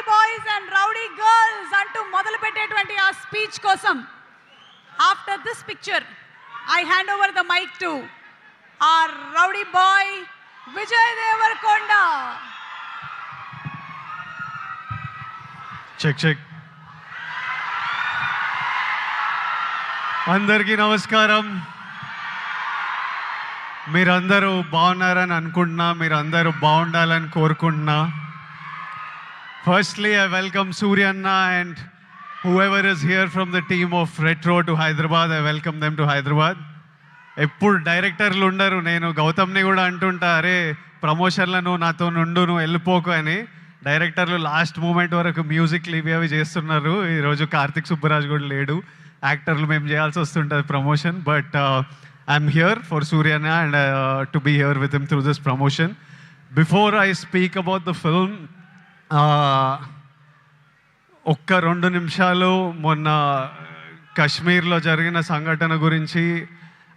Rowdy boys and rowdy girls అంటూ మొదలు పెట్టేటువంటి ఆ స్పీచ్ కోసం after this picture I hand over the mic to our rowdy boy Vijay Deverakonda. Check check. అందరికీ నమస్కారం. మీరందరూ బాగున్నారని అనుకుంటున్నా, మీరందరూ బాగుండాలని కోరుకుంటున్నా. ఫస్ట్లీ ఐ వెల్కమ్ సూర్యన్న and whoever is here from the team of Retro to Hyderabad. I welcome them to Hyderabad. ఎప్పుడు డైరెక్టర్లు ఉండరు. నేను గౌతమ్ని కూడా అంటుంటా, అరే ప్రమోషన్లో నువ్వు నాతో నుండు, నువ్వు వెళ్ళిపోకు అని. డైరెక్టర్లు లాస్ట్ మూమెంట్ వరకు మ్యూజిక్లు ఇవి అవి చేస్తున్నారు. ఈరోజు కార్తిక్ సుబ్బరాజ్ కూడా లేడు. యాక్టర్లు మేము చేయాల్సి వస్తుంటుంది promotion. But I'm here for సూర్యన్న and to be here with him through this promotion. Before I speak about the film, ఒక్క 2 నిమిషాలు మొన్న కశ్మీర్లో జరిగిన సంఘటన గురించి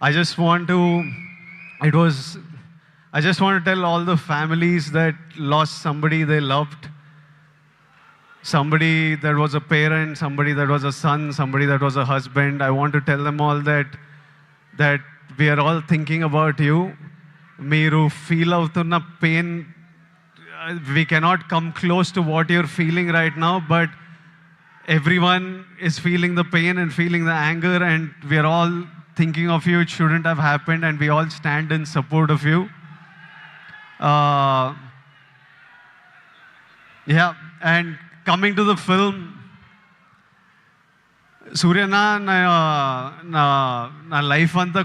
I just want to tell all the families that lost somebody they loved, somebody that was a parent, somebody that was a son, somebody that was a husband. I want to tell them all that we are all thinking about you. Meeru feel avutuna pain, we cannot come close to what you're feeling right now, but everyone is feeling the pain and feeling the anger, and we are all thinking of you. It shouldn't have happened, and we all stand in support of you. Yeah, and coming to the film, Suryana నా life అంతా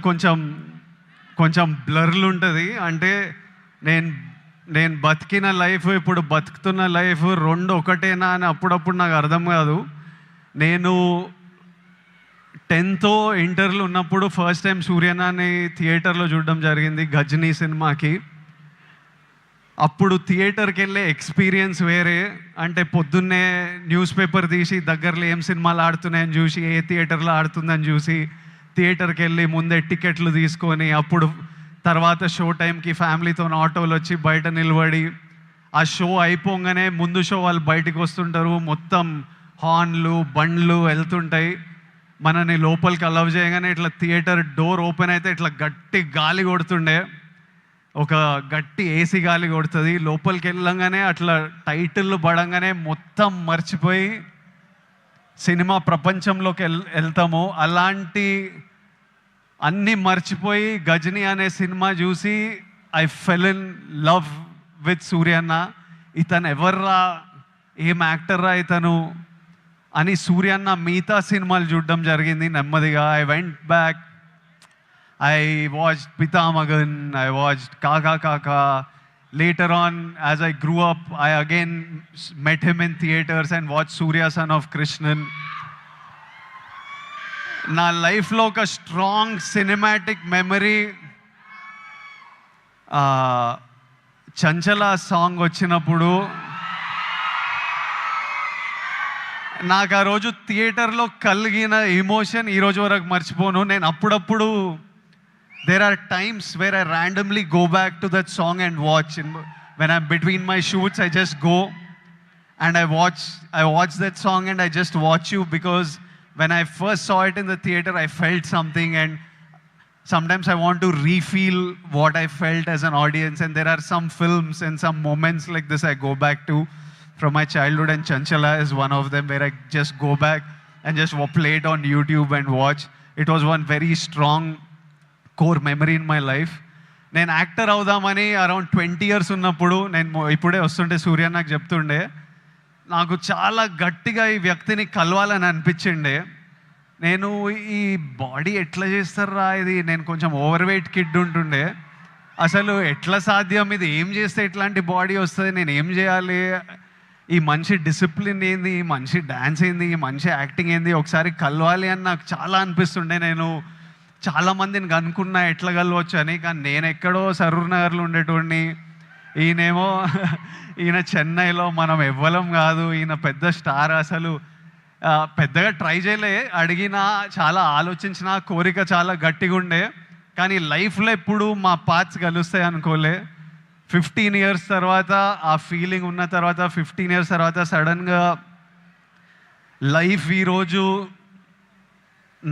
కొంచెం బ్లర్లు ఉంటుంది. అంటే నేను బతికిన life, ఇప్పుడు బతుకుతున్న life రెండు ఒకటేనా అని అప్పుడప్పుడు నాకు అర్థం కాదు. నేను 10th ఇంటర్లో ఉన్నప్పుడు ఫస్ట్ టైం సూర్యనాని థియేటర్లో చూడడం జరిగింది, గజనీ సినిమాకి. అప్పుడు థియేటర్కి వెళ్ళే ఎక్స్పీరియన్స్ వేరే. అంటే పొద్దున్నే న్యూస్ పేపర్ తీసి దగ్గరలో ఏం సినిమాలు ఆడుతున్నాయని చూసి, ఏ థియేటర్లో ఆడుతుందని చూసి థియేటర్కి వెళ్ళి ముందే టికెట్లు తీసుకొని, అప్పుడు తర్వాత షో టైంకి ఫ్యామిలీతో ఆటోలు వచ్చి బయట నిలబడి, ఆ షో అయిపోగానే ముందు షో వాళ్ళు బయటకు వస్తుంటారు, మొత్తం హార్న్లు బండ్లు వెళ్తుంటాయి. మనని లోపలికి అలవ్ చేయగానే ఇట్లా థియేటర్ డోర్ ఓపెన్ అయితే ఇట్లా గట్టి గాలి కొడుతుండే, ఒక గట్టి ఏసీ గాలి కొడుతుంది. లోపలికి వెళ్ళంగానే అట్లా టైటిల్ పడంగానే మొత్తం మర్చిపోయి సినిమా ప్రపంచంలోకి వెళ్తాము. అలాంటి అన్నీ మర్చిపోయి గజనీ అనే సినిమా చూసి I fell in love with సూర్యన్న. ఇతను ఎవర్రా, ఏం యాక్టర్రా ఇతను అని సూర్యన్న మిగతా సినిమాలు చూడడం జరిగింది నెమ్మదిగా. I went back, I watched Pithamagan, I watched Kaakha Kaakha. Later on as I grew up, I again met him in theatres and watch Surya son of Krishnan. నా లైఫ్లో ఒక strong cinematic memory, Chanchala song వచ్చినప్పుడు నాకు ఆ రోజు థియేటర్లో కలిగిన ఎమోషన్ ఈరోజు వరకు మర్చిపోను. నేను అప్పుడప్పుడు there are times where I randomly go back to that song and watch. When I'm between my shoots, I just go and I watch that song and I just watch you, because when I first saw it in the theater, I felt something, and sometimes I want to refeel what I felt as an audience. And there are some films and some moments like this I go back to from my childhood, and Chanchala is one of them, where I just go back and just play it on YouTube and watch. It was one very strong core memory in my life. నేను actor అవుదామని around 20 years ఉన్నప్పుడు, నేను ఇప్పుడే వస్తుంటే సూర్య నాకు చెప్తుండే, నాకు చాలా గట్టిగా ఈ వ్యక్తిని కలవాలని అనిపించిండే. నేను ఈ బాడీ ఎట్లా చేస్తారా ఇది, నేను కొంచెం ఓవర్ వెయిట్ కిడ్ ఉంటుండే, అసలు ఎట్లా సాధ్యం, ఇది ఏం చేస్తే ఇట్లాంటి బాడీ వస్తుంది, నేను ఏం చేయాలి, ఈ మనిషి డిసిప్లిన్ ఏంది, ఈ మనిషి డ్యాన్స్ ఏంది, ఈ మనిషి యాక్టింగ్ ఏంది, ఒకసారి కలవాలి అని నాకు చాలా అనిపిస్తుండే. నేను చాలామందిని కనుక్కున్నా ఎట్లా కలవచ్చు అని, కానీ నేను ఎక్కడో సరూర్ నగర్లో ఉండేటోడిని, ఈయన చెన్నైలో, మనం ఎవ్వలం కాదు, ఈయన పెద్ద స్టార్. అసలు పెద్దగా ట్రై చేయలే, అడిగినా చాలా ఆలోచించిన, కోరిక చాలా గట్టిగా ఉండే, కానీ లైఫ్లో ఎప్పుడు మా పాత్స్ కలుస్తాయి అనుకోలే. 15 years తర్వాత ఆ ఫీలింగ్ ఉన్న తర్వాత 15 years తర్వాత సడన్గా లైఫ్ ఈరోజు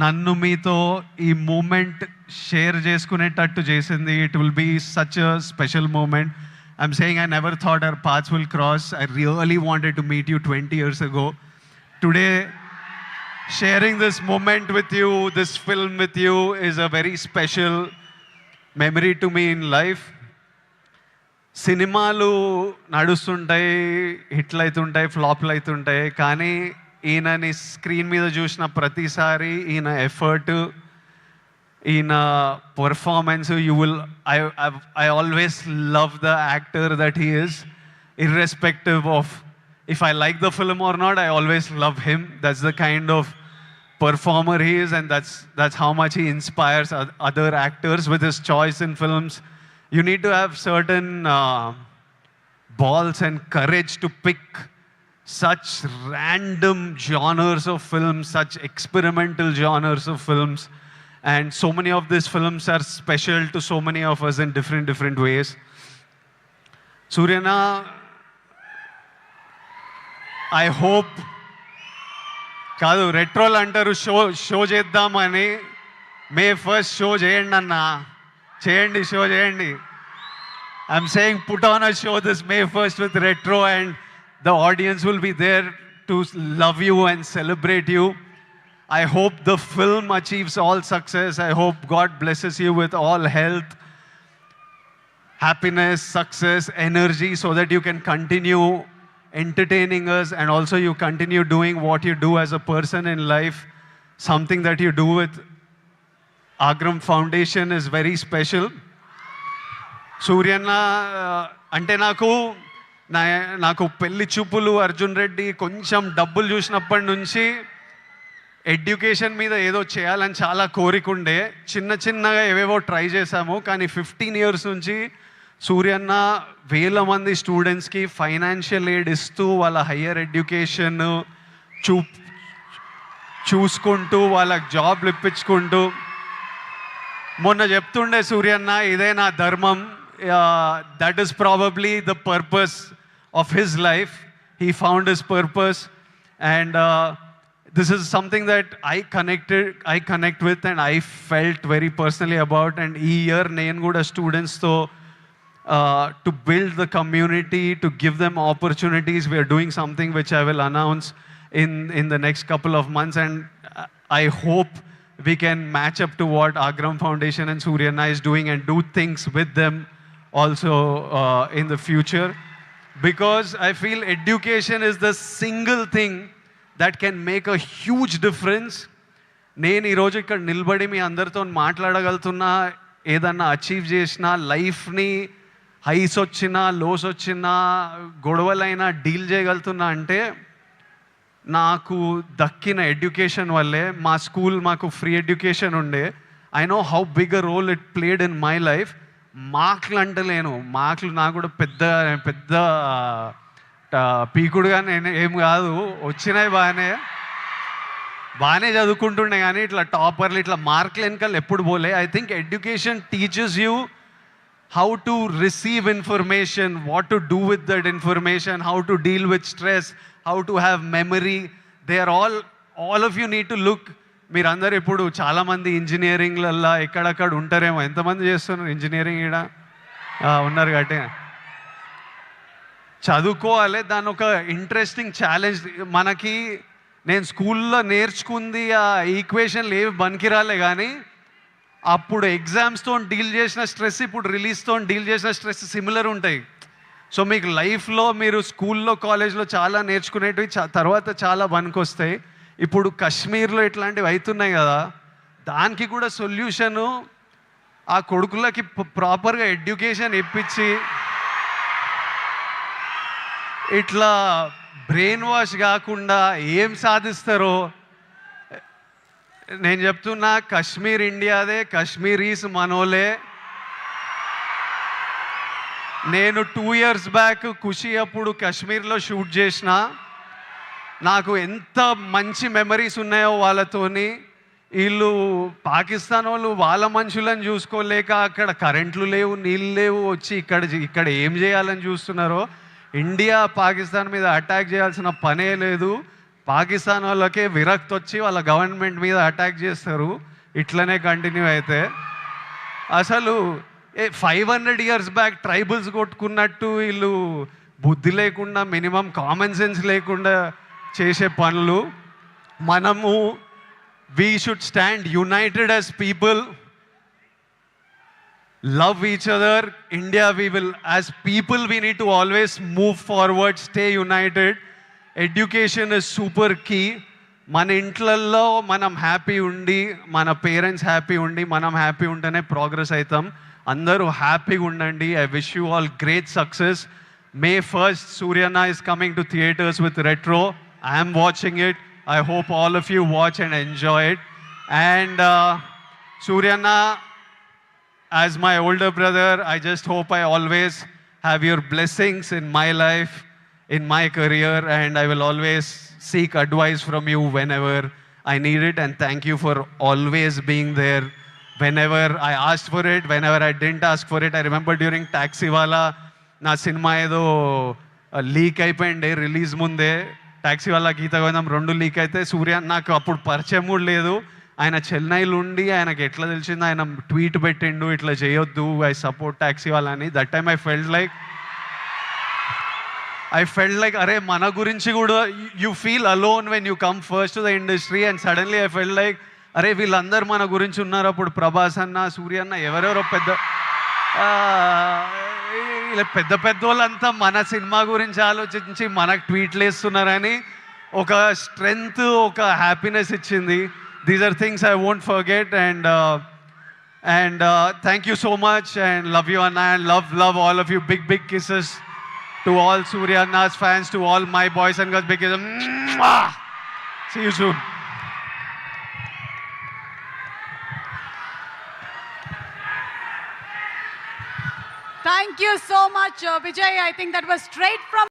నన్ను మీతో ఈ మూమెంట్ షేర్ చేసుకునేటట్టు చేసింది. It will be such a special moment. I'm saying I never thought our paths will cross. I really wanted to meet you 20 years ago. Today, sharing this moment with you, this film with you, is a very special memory to me in life. సినిమాలు నడుస్తుంటాయి, హిట్లు అవుతుంటాయి, ఫ్లాప్లు అవుతుంటాయి, కానీ ఈయనని screen మీద చూసిన ప్రతిసారి ఈయన ఎఫర్ట్, ఈయన performance, you will I always love the actor that he is, irrespective of if I like the film or not. I always love him. That's the kind of performer he is, and that's how much he inspires other actors with his choice in films. You need to have certain balls and courage to pick such random genres of films, such experimental genres of films, and so many of these films are special to so many of us in different ways. Suryana, I hope కాదు రెట్రోలు అంటారు show చేద్దామని. మే 1st show చేయండి అన్న, చేయండి, show చేయండి. I'm saying put on a show this May 1st with retro, and the audience will be there to love you and celebrate you. I hope the film achieves all success. I hope God blesses you with all health, happiness, success, energy, so that you can continue entertaining us, and also you continue doing what you do as a person in life. Something that you do with Agram Foundation is very special. సూర్యన్న అంటే నాకు పెళ్లి చూపులు, అర్జున్ రెడ్డి, కొంచెం డబ్బులు చూసినప్పటి నుంచి education మీద ఏదో చేయాలని చాలా కోరికుండే. చిన్నగా ఏవేవో ట్రై చేశాము, కానీ 15 years నుంచి సూర్యన్న వేల మంది స్టూడెంట్స్కి ఫైనాన్షియల్ ఎయిడ్ ఇస్తూ వాళ్ళ హయ్యర్ ఎడ్యుకేషన్ చూసుకుంటూ వాళ్ళకి జాబ్లు ఇప్పించుకుంటూ, మొన్న చెప్తుండే సూర్యన్న, ఇదే నా ధర్మం. That is probably the purpose of his life. He found his purpose, and this is something that I connect with, and I felt very personally about. And ee year nenu kuda students tho to build the community, to give them opportunities. We are doing something which I will announce in the next couple of months, and I hope we can match up to what Agram Foundation and Suryana is doing, and do things with them also in the future, because I feel education is the single thing that can make a huge difference. నేను ఈరోజు ఇక్కడ నిలబడి మీ అందరితో మాట్లాడగలుగుతున్నా, ఏదన్నా achieve చేసినా, లైఫ్ని highs వచ్చినా, lows వచ్చినా, గొడవలైనా డీల్ చేయగలుగుతున్నా అంటే నాకు దక్కిన ఎడ్యుకేషన్ వల్లే. మా స్కూల్ మాకు ఫ్రీ ఎడ్యుకేషన్ ఉండే. I know how big a role it played in my life. మార్కులు అంటలేను, మార్కులు నాకు కూడా పెద్ద పీకుడుగా నేను ఏం కాదు, వచ్చినాయి బాగానే చదువుకుంటుండే, కానీ ఇట్లా టాపర్లు, ఇట్లా మార్కులు వెనకాల ఎప్పుడు పోలే. I think education teaches you how to receive information, what to do with that information, how to deal with stress, how to have memory. They are all of you need to look. మీరందరూ ఇప్పుడు చాలామంది ఇంజనీరింగ్లల్లో ఎక్కడక్కడ ఉంటారేమో. ఎంతమంది చేస్తున్నారు engineering? ఇక్కడ ఉన్నారు కాబట్టి చదువుకోవాలి. దాని ఒక ఇంట్రెస్టింగ్ ఛాలెంజ్ మనకి. నేను స్కూల్లో నేర్చుకుంది ఆ ఈక్వేషన్లు ఏవి పనికిరాలే, కానీ అప్పుడు ఎగ్జామ్స్తో డీల్ చేసిన స్ట్రెస్, ఇప్పుడు రిలీజ్తో డీల్ చేసిన స్ట్రెస్ సిమిలర్ ఉంటాయి. సో మీకు లైఫ్లో మీరు స్కూల్లో, కాలేజ్లో చాలా నేర్చుకునేటివి తర్వాత చాలా పనికొస్తాయి. ఇప్పుడు కాశ్మీర్లో ఇట్లాంటివి అవుతున్నాయి కదా, దానికి కూడా సొల్యూషను ఆ కొడుకులకి ప్రాపర్గా ఎడ్యుకేషన్ ఇప్పించి, ఇట్లా బ్రెయిన్ వాష్ కాకుండా ఏం సాధిస్తారో నేను చెప్తున్నా. కాశ్మీర్ ఇండియాదే, కాశ్మీరీస్ మనోలే. నేను 2 years బ్యాక్ ఖుషి అప్పుడు కాశ్మీర్లో షూట్ చేసిన. నాకు ఎంత మంచి మెమరీస్ ఉన్నాయో వాళ్ళతోని. వీళ్ళు పాకిస్తాన్ వాళ్ళు వాళ్ళ మనుషులను చూసుకోలేక అక్కడ కరెంట్లు లేవు, నీళ్ళు లేవు, వచ్చి ఇక్కడ ఏం చేయాలని చూస్తున్నారో. ఇండియా పాకిస్తాన్ మీద అటాక్ చేయాల్సిన పనే లేదు. పాకిస్తాన్ వాళ్ళకే విరక్తి వచ్చి వాళ్ళ గవర్నమెంట్ మీద అటాక్ చేస్తారు. ఇట్లనే కంటిన్యూ అయితే అసలు 500 years బ్యాక్ ట్రైబల్స్ కొట్టుకున్నట్టు వీళ్ళు బుద్ధి లేకుండా, మినిమం కామన్ సెన్స్ లేకుండా చేసే పనులు. మనము we should stand united as people, love each other. India, we will, as people, we need to always move forward, stay united. Education is super key. మన ఇంట్లల్లో మనం happy ఉండి, మన పేరెంట్స్ హ్యాపీ ఉండి, మనం హ్యాపీ ఉంటేనే ప్రోగ్రెస్ అవుతాం. అందరూ హ్యాపీగా ఉండండి. I wish you all great success. May 1st, Suryana is coming to theaters with Retro. I am watching it. I hope all of you watch and enjoy it. And Suryana, as my older brother, I just hope I always have your blessings in my life, in my career, and I will always seek advice from you whenever I need it. And thank you for always being there whenever I asked for it, whenever I didn't ask for it. I remember during Taxiwala, నా cinema ఏదో leak అయిపోయింది release ముందే. Taxi వాళ్ళ గీత గోవిందం 2 leak అయితే సూర్య నాకు అప్పుడు పరిచయం కూడా లేదు. ఆయన చెన్నైలో ఉండి ఆయనకి ఎట్లా తెలిసింది, ఆయన ట్వీట్ పెట్టిండు ఇట్లా చేయొద్దు, ఐ సపోర్ట్ టాక్సీ వాళ్ళ అని. That time I felt like అరే మన గురించి కూడా you feel alone when you come first to the industry. And suddenly I felt like అరే వీళ్ళందరూ మన గురించి ఉన్నారు. అప్పుడు ప్రభాస్ అన్న, సూర్య అన్న, ఎవరెవరో పెద్ద వాళ్ళంతా మన సినిమా గురించి ఆలోచించి మనకు ట్వీట్లు వేస్తున్నారని ఒక స్ట్రెంగ్త్, ఒక హ్యాపీనెస్ ఇచ్చింది. These are things I won't forget. And thank you so much and love you అన్న. And love all of you. Big kisses to all Surya Anna's fans, to all my boys and girls. Big kisses. See you soon. Thank you so much, Vijay. I think that was straight from